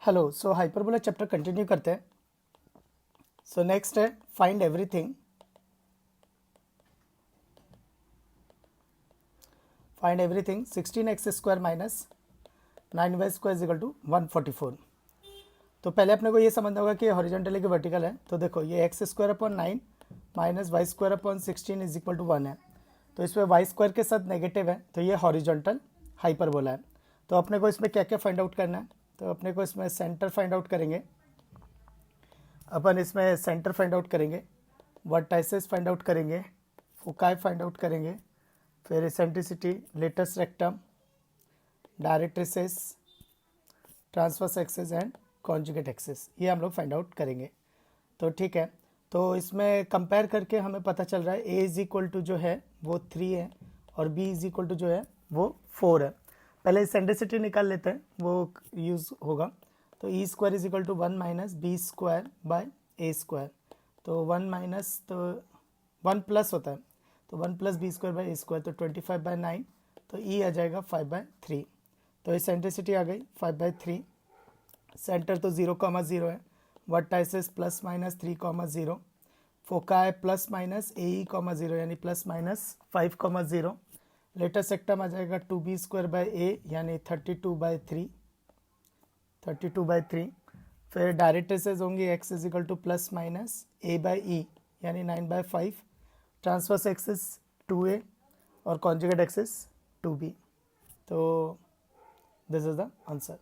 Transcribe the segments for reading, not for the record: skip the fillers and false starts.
Hello, so hyperbola chapter continue करते हैं। So next है find everything. Find everything 16x² minus 9y² is equal to 144। तो पहले अपने को ये समझना होगा कि हॉरिजॉन्टल है कि वर्टिकल है। तो देखो ये x² upon 9 minus y² upon 16 is equal to 1 है। तो इसमें y² के साथ नेगेटिव है, तो ये हॉरिजॉन्टल हाइपरबोला है। तो अपने को इसमें क्या क्या फाइंड आउट करना है, तो अपने को इसमें सेंटर फाइंड आउट करेंगे। अपन इसमें सेंटर फाइंड आउट करेंगे, वर्टाइसेस फाइंड आउट करेंगे, फोकाई फाइंड आउट करेंगे, फिर eccentricity, latus rectum, directrices, transverse axes and conjugate axes, ये हम लोग फाइंड आउट करेंगे। तो ठीक है, तो इसमें कंपेयर करके हमें पता चल रहा है ए इज इक्वल टू जो है वो 3 है और बी इज इक्वल टू जो है वो 4 है। पहले एसेंट्रिसिटी निकाल लेते हैं, वो यूज़ होगा। तो e square is equal to 1 minus b square by a square. तो 1 माइनस तो 1 प्लस होता है, तो 1 plus B square by A square, तो 25/9। तो ई आ जाएगा 5/3। तो एसेंट्रिसिटी आ गई 5/3। सेंटर तो 0,0 है, vertices plus minus 3,0, foci plus minus a e 0 यानी प्लस माइनस 5,0। लेटेस्ट सेक्टम आ जाएगा 2b² बाई ए यानी 32/3। फिर डायरेक्ट्रिसेस होंगी x is equal to plus minus a by e यानी 9/5। ट्रांसवर्स एक्सिस 2a और कॉन्जुगेट एक्सिस 2b। तो this is the answer.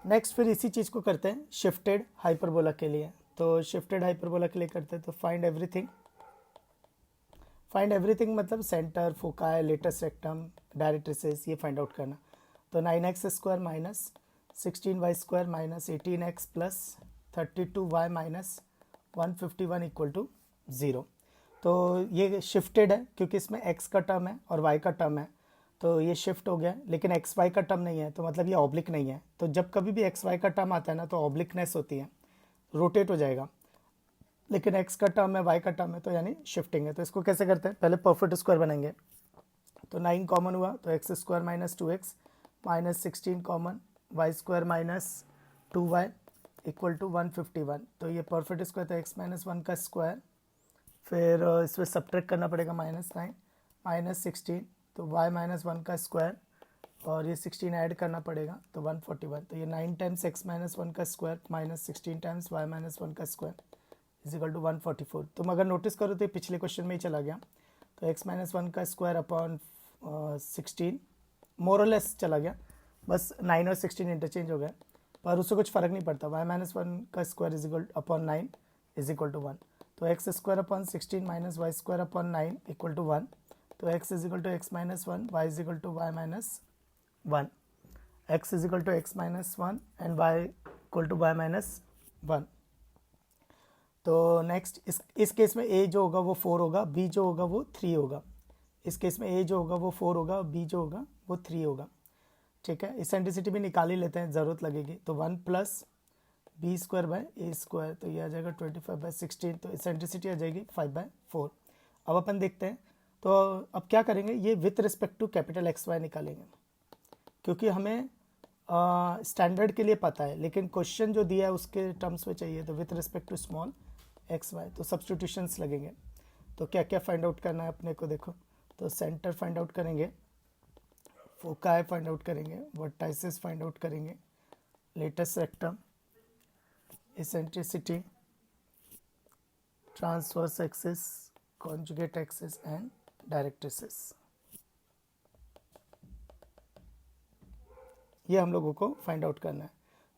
Next फिर इसी चीज़ को करते हैं शिफ्टेड हाइपरबोला के लिए। तो शिफ्टेड हाइपरबोला के लिए करते हैं, तो फाइंड एवरीथिंग। फाइंड एवरीथिंग मतलब centre, foci, latus rectum, directrices, ये फाइंड आउट करना। तो 9x² minus 16y² minus 18x plus 32y minus 151 equal to 0। तो ये शिफ्टेड है क्योंकि इसमें x का टर्म है और y का टर्म है, तो ये शिफ्ट हो गया। लेकिन एक्स वाई का टर्म नहीं है, तो मतलब ये ऑब्लिक नहीं है। तो जब कभी भी एक्स वाई का टर्म आता है ना, तो ऑब्लिकनेस होती है, रोटेट हो जाएगा। लेकिन x का टर्म है, y का टर्म है, तो यानी शिफ्टिंग है। तो इसको कैसे करते हैं, पहले परफेक्ट स्क्वायर बनाएंगे। तो 9 कॉमन हुआ, तो x² minus 2x minus 16 common, y² minus 2y equal to 151। तो ये परफेक्ट स्क्वायर, तो x माइनस 1 का स्क्वायर, फिर इसमें सब्ट्रैक्ट करना पड़ेगा -9 माइनस 16, तो y माइनस 1 का स्क्वायर और ये 16 ऐड करना पड़ेगा, तो 141। तो ये 9 टाइम्स x माइनस 1 का square minus 16 times y minus 1 का स्क्वायर इज इक्वल टू 144। तुम अगर नोटिस करो तो ये पिछले क्वेश्चन में ही चला गया। तो x माइनस 1 का स्क्वायर अपॉन 16 मोरलेस चला गया, बस 9 और 16 इंटरचेंज हो गए, पर उससे कुछ फ़र्क नहीं पड़ता। y माइनस 1 का स्क्वायर is equal upon 9 is equal to 1। तो x² upon 16 minus y² upon 9 equal to 1। तो x is equal to x minus 1, y is equal to y minus 1, x is equal to x minus 1 and y equal to y minus 1। तो next इस case में a जो होगा वो 4 होगा, b जो होगा वो 3 होगा। इस केस में a जो होगा वो 4 होगा, b जो होगा वो 3 होगा। ठीक है, इसेंट्रिसिटी भी निकाल ही लेते हैं, ज़रूरत लगेगी। तो 1 plus b² by A square, तो ये आ जाएगा 25/16। तो इसेंट्रिसिटी आ जाएगी 5/4। अब अपन देखते हैं, तो अब क्या करेंगे, ये with respect to capital XY निकालेंगे, क्योंकि हमें स्टैंडर्ड के लिए पता है, लेकिन क्वेश्चन जो दिया है उसके टर्म्स में चाहिए। तो with respect to small XY, तो सब्स्टिट्यूशंस लगेंगे। तो क्या क्या फाइंड आउट करना है अपने को, देखो। तो सेंटर फाइंड आउट करेंगे, फोकाई फाइंड आउट करेंगे, वर्टाइसेस फाइंड आउट करेंगे, latus rectum, eccentricity, transverse axis, conjugate axis and directrices, ये हम लोगों को फाइंड आउट करना है।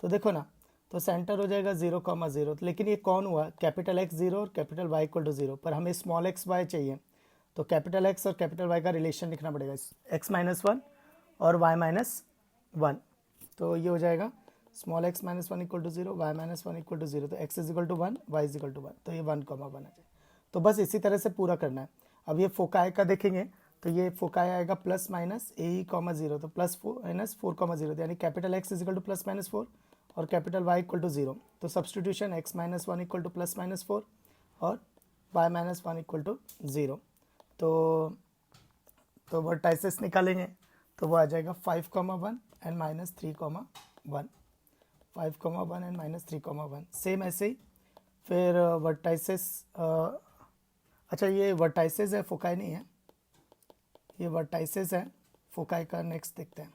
तो देखो ना, तो सेंटर हो जाएगा 0,0, लेकिन ये कौन हुआ, कैपिटल X 0 और कैपिटल Y इक्वल टू 0, पर हमें स्मॉल x y चाहिए। तो कैपिटल X और कैपिटल Y का रिलेशन लिखना पड़ेगा, x माइनस 1 और y माइनस 1। तो ये हो जाएगा small x minus 1 equal to 0, y minus 1 equal to 0। तो x is equal to 1, y is equal to 1, तो ये 1,1 आ जाए। तो बस इसी तरह से पूरा करना है। अब ये फोकाई का देखेंगे, तो ये फोकाई आएगा प्लस माइनस ए ई 0, तो प्लस 4 माइनस 4,0, यानी capital X is equal to plus minus 4 और कैपिटल Y इक्वल टू 0। तो substitution x minus 1 equal to plus minus 4 और y माइनस 1 इक्वल टू 0। तो वर्टाइसेस निकालेंगे, तो वो आ जाएगा 5,1 एंड -3,1। 5,1 एंड -3,1 सेम ऐसे ही। फिर वर्टाइसेस, अच्छा ये वर्टाइसेस है, फोकाई नहीं है, ये वर्टाइसेस है, फोकाई का नेक्स्ट देखते हैं।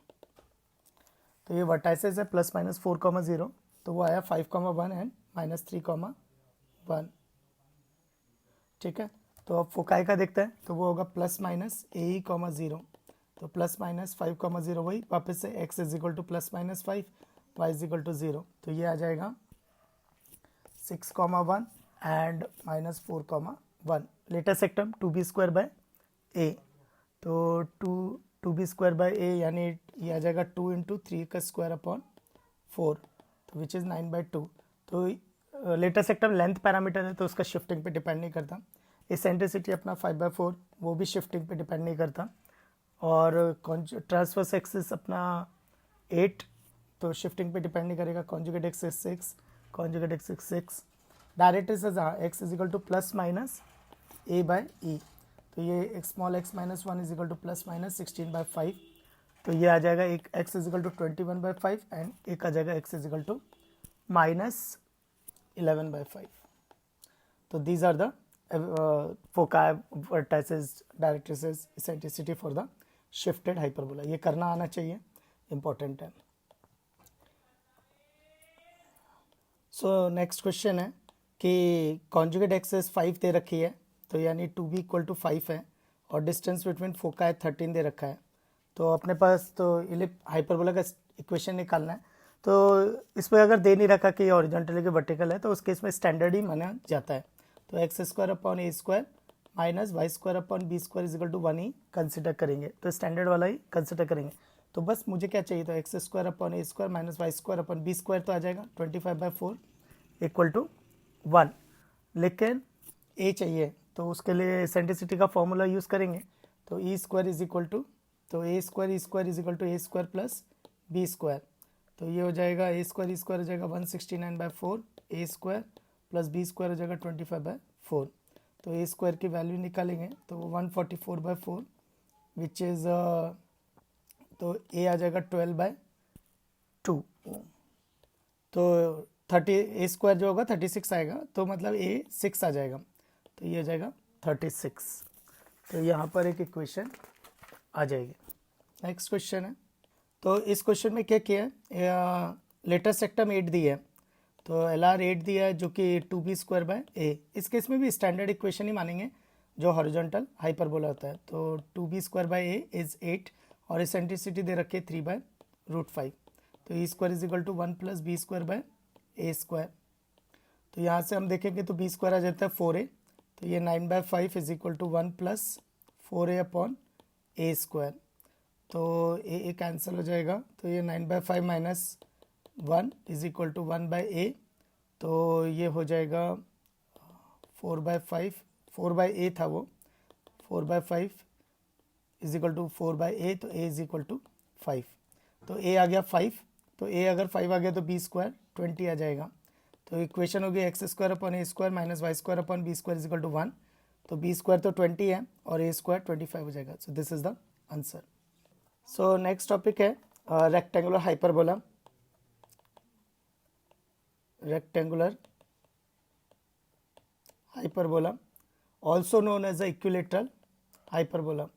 तो ये वर्टाइसेस है +-4,0, तो वो आया 5,1 एंड -3,1, ठीक है। तो अब फोकाई का देखते हैं, तो वो होगा +-AE,0, तो +-5,0 वही वापस से x +-5, y 0, तो ये आ जाएगा 6,1 एंड -4,1। लेटेस्ट सेक्टम 2b²/a, तो 2b²/a यानी ये आ जाएगा 2 × 3^² 4, तो विच इज़ 9/2। तो लेटेस्ट सेक्टम लेंथ पैरामीटर है, तो उसका शिफ्टिंग पे डिपेंड नहीं करता। इसेंट्रिसिटी अपना 5/4, वो भी शिफ्टिंग पे डिपेंड नहीं करता। और ट्रांसवर्स एक्सिस अपना 8, तो शिफ्टिंग पे डिपेंड नहीं करेगा। Conjugate axis 6, conjugate axis 6। Direct axis x =+-a/e, तो ये स्मॉल x - 1 +-16/5, तो ये आ जाएगा एक x =21/5 एंड एक आ जाएगा x -11/5। तो these are the foci, vertices, directrices, eccentricity for the shifted hyperbola. ये करना आना चाहिए, इंपॉर्टेंट है। सो नेक्स्ट क्वेश्चन है कि कॉन्जुगेट एक्सिस 5 दे रखी है, तो यानी 2b = 5 है, और डिस्टेंस बिटवीन फोकाई 13 दे रखा है। तो अपने पास तो हाइपरबोला का इक्वेशन निकालना है। तो इसमें अगर दे नहीं रखा कि हॉरिजॉन्टल है कि वर्टिकल है, तो उस केस में स्टैंडर्ड ही माना जाता है। तो x² - y² = 1 ही कंसिडर करेंगे, तो स्टैंडर्ड वाला ही कंसिडर करेंगे। तो बस मुझे क्या चाहिए, तो x² - y² तो आ जाएगा 25/4 = 1, लेकिन a चाहिए, तो उसके लिए एसेंट्रिसिटी का फॉर्मूला यूज़ करेंगे। तो e² तो a² + b², तो ये हो जाएगा a² हो जाएगा 169/4, a² + b² हो जाएगा 25/4। तो a² की वैल्यू निकालेंगे तो 144/4 विच इज़, तो a आ जाएगा 12/2, तो 30 a² जो होगा 36 आएगा, तो मतलब a 6 आ जाएगा, तो ये आ जाएगा 36। तो यहाँ पर एक इक्वेशन आ जाएगी। नेक्स्ट क्वेश्चन है, तो इस क्वेश्चन में क्या किया है, लेटेस्ट सेक्टम 8 दी है, तो LR 8 दिया है जो कि 2b²/a। इस केस में भी स्टैंडर्ड इक्वेशन ही मानेंगे जो हॉरिजॉन्टल हाइपरबोला होता है। तो 2b²/a इज़ 8, और इसेंट्रिसिटी दे रखे 3/√5, तो e² = 1 + b²/a²। तो यहाँ से हम देखेंगे तो b² आ जाता है 4a, तो ये 9/5 = 1 + 4a/a², तो a कैंसिल हो जाएगा, तो ये 9/5 - 1 = 1/a, तो ये हो जाएगा 4/5, 4/a था वो, 4/5 = 4/a, तो a = 5, तो a आ गया 5, तो a अगर 5 आ गया तो b² 20 आ जाएगा। तो इक्वेशन हो गई x² / a² - y² / b² = 1, तो b² तो 20 है और a² 25 हो जाएगा। So this is the answer. So next topic है rectangular hyperbola. Rectangular hyperbola also known as equilateral hyperbola.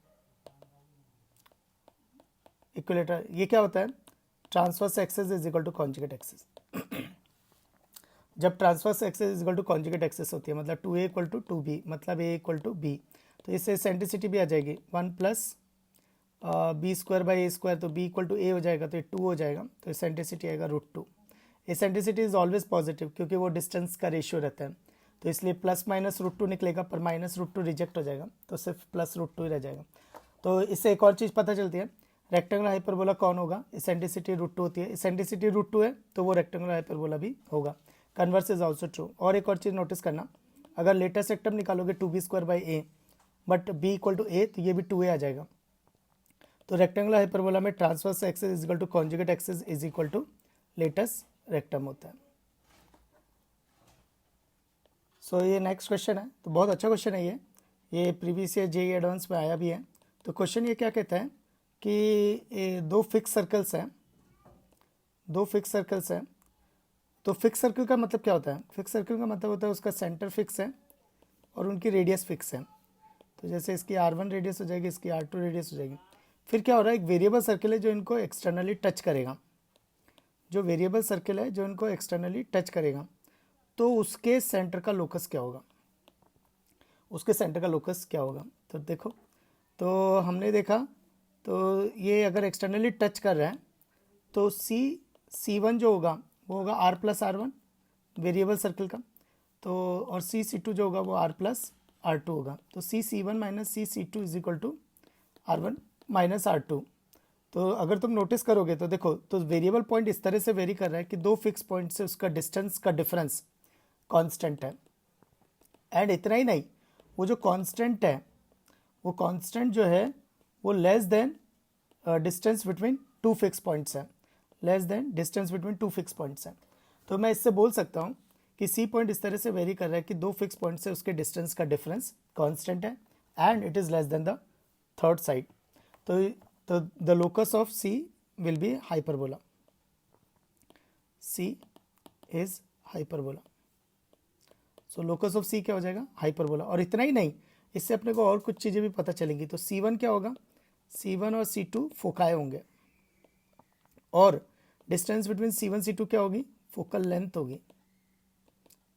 Equilateral ये क्या होता है, transverse axis is equal to conjugate axis. जब transverse axis is equal to conjugate axis होती है, मतलब 2a = 2b, मतलब a = b, तो इससे एसेंट्रिसिटी भी आ जाएगी 1 + b²/a², तो b = a हो जाएगा, तो ये 2 हो जाएगा, तो एसेंट्रिसिटी आएगा √2। एसेंट्रिसिटी इज ऑलवेज पॉजिटिव क्योंकि वो डिस्टेंस का रेशियो रहता है, तो इसलिए +-√2 निकलेगा, पर -√2 रिजेक्ट हो जाएगा, तो सिर्फ +√2 ही रह जाएगा। तो इससे एक और चीज़ पता चलती है, रेक्टेंगुलर हाइपरबोला कौन होगा, एसेंट्रिसिटी √2 होती है, एसेंट्रिसिटी √2 है तो वो रेक्टेंगुलर हाइपरबोला भी होगा। Converse is also true. और एक और चीज़ नोटिस करना, अगर लेटेस्ट सेक्टम निकालोगे 2b²/a बट b = a, तो ये भी 2a आ जाएगा। तो रेक्टेंगुलर हाइपरबोला में transverse axis is equal to conjugate axis is equal to latus rectum होता है। सो ये नेक्स्ट क्वेश्चन है, तो बहुत अच्छा क्वेश्चन है ये प्रीवियस ईयर जेईई एडवांस में आया भी है। तो क्वेश्चन ये क्या कहता है कि दो फिक्स सर्कल्स हैं, तो फिक्स सर्कल का मतलब क्या होता है? फिक्स सर्कल का मतलब होता है उसका सेंटर फिक्स है और उनकी रेडियस फिक्स है। तो जैसे इसकी R1 रेडियस हो जाएगी, इसकी R2 रेडियस हो जाएगी। फिर क्या हो रहा है, एक वेरिएबल सर्कल है जो इनको एक्सटर्नली टच करेगा, जो वेरिएबल सर्कल है जो इनको एक्सटर्नली टच करेगा, तो उसके सेंटर का लोकस क्या होगा, उसके सेंटर का लोकस क्या होगा? तो देखो, तो हमने देखा, तो ये अगर एक्सटर्नली टच कर रहा है तो C1 जो होगा वो होगा R+R1 वेरिएबल सर्कल का, तो और C2 जो होगा वो R+R2 होगा। तो C1 minus C2 is equal to R1 minus R2। तो अगर तुम नोटिस करोगे तो देखो, तो वेरिएबल पॉइंट इस तरह से वेरी कर रहा है कि दो फिक्स पॉइंट से उसका डिस्टेंस का डिफरेंस कांस्टेंट है। एंड इतना ही नहीं, वो जो कांस्टेंट है, वो कांस्टेंट जो है वो less than distance between two fix points है, less than distance between two fix points है। तो मैं इससे बोल सकता हूँ कि सी पॉइंट इस तरह से वेरी कर रहा है कि दो फिक्स पॉइंट से उसके डिस्टेंस का डिफरेंस कांस्टेंट है and it is less than the third side. तो the locus of C will be hyperbola, C is hyperbola. So locus of C क्या हो जाएगा? हाइपरबोला। और इतना ही नहीं, इससे अपने को और कुछ चीज़ें भी पता चलेंगी। तो C1 क्या होगा? C1 और C2 फोकाई होंगे, और डिस्टेंस बिटवीन C1 C2 क्या होगी? फोकल लेंथ होगी।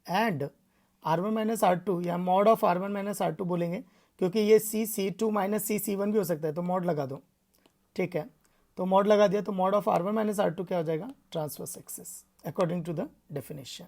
एंड R1 माइनस R2 या mod of R1 minus R2 बोलेंगे, क्योंकि ये C2 माइनस C1 भी हो सकता है, तो मॉड लगा दो, ठीक है। तो मॉड लगा दिया, तो mod of R1 minus R2 क्या हो जाएगा? Transverse axis, according to the definition.